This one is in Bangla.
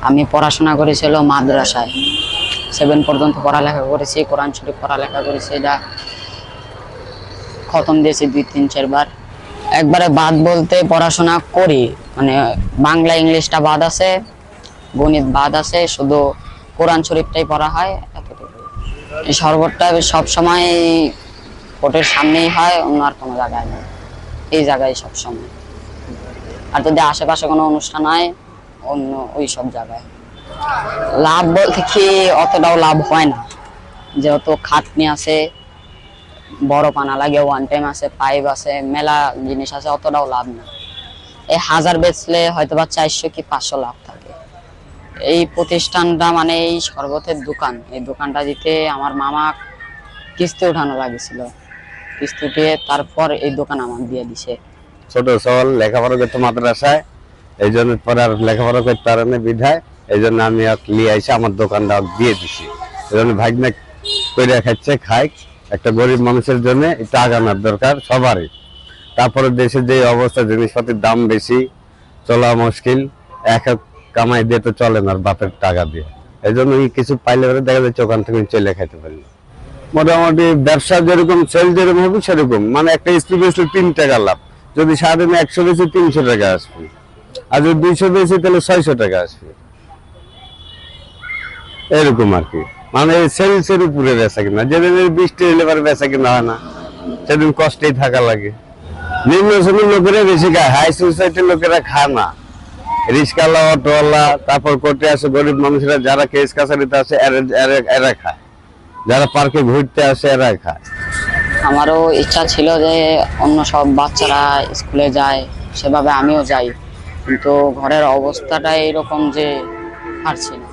আমি পড়াশোনা করেছিল মাদ্রাসায়, 7 পর্যন্ত পড়ালেখা করেছি, কোরআন শরীফ পড়ালেখা করেছি, এটা খতম দিয়েছি 2-3-4 বার। একবারে বাদ বলতে পড়াশোনা করি, মানে বাংলা ইংলিশটা বাদ আছে, গণিত বাদ আছে, শুধু কোরআন শরীফটাই পড়া হয়, এতটুকু। এই শরবতটা সবসময় কোর্টের সামনেই হয়, অন্য আর কোনো জায়গায় নেই, এই জায়গায় সবসময়। আর যদি আশেপাশে কোনো অনুষ্ঠান হয় অন্য ওই সব জায়গায়। লাভ বলতে কি অতটাও লাভ হয় না, যেহেতু খাটনি আছে, বড় পানা লাগে, ওয়ান টাইম আছে, পাইপ আছে, মেলা জিনিস আছে, অতটাও লাভ না। এই 1000 বেচলে হয়তোবা 400 কি 500 লাভ থাকে। এই প্রতিষ্ঠানটা মানে এই শরবতের দোকান, এই দোকানটা দিতে আমার মামা কিস্তি উঠানো লাগছিল, কিস্তি উঠিয়ে তারপর এই দোকান আমার দিয়ে দিছে। ছোট সওয়াল লেখাপড়া করতে মাদ্রাসায়, এই জন্য পরে আর লেখাপড়া করতে পারে না বিধায়, এই জন্য আমি নিয়ে এসে আমার দোকানটা দিয়ে দিছি। এই জন্য ভাগনা করে খাচ্ছে, খাই। একটা গরিব মানুষের জন্য একটু আগানোর দরকার সবারই। তারপরে দেশের যে অবস্থা, জিনিসপাতির দাম বেশি, চলা মুশকিল, এক কামাই দিয়ে তো চলে না বাপের টাকা দিয়ে। এই জন্য কিছু পাইলে দেখা যাচ্ছে ওখান থেকে চলে খাইতে পারি। মোটামুটি ব্যবসা যেরকম সেল যেরকম হবে সেরকম, মানে একটা স্পিড বেসলে 3 টাকা লাভ। যদি সারাদিনে 100 বেশি 300 টাকা আসবে, আর যদি 200 বেশি তাহলে 600 টাকা আসবে, এরকম আর কি। মানে সেলসের উপরে বেচা কিনা, যেদিন বৃষ্টি এলে বেচা কিনা হয় না, সেদিন কষ্টেই থাকা লাগে। নিম্ন শ্রেণীর লোকেরা বেশি খায়, হাই সোসাইটির লোকেরা খায় না। রিক্সাওয়ালা, অটোওয়ালা, তারপর কোর্টে আসে গরিব মানুষরা, যারা কেস কাছারিতে আসে এরা খায়, যারা পার্কে ঘুরতে আসে এরা খায়। আমারও ইচ্ছা ছিল যে অন্য সব বাচ্চারা স্কুলে যায় সেভাবে আমিও যাই, কিন্তু ঘরের অবস্থাটা এরকম যে পারছি না।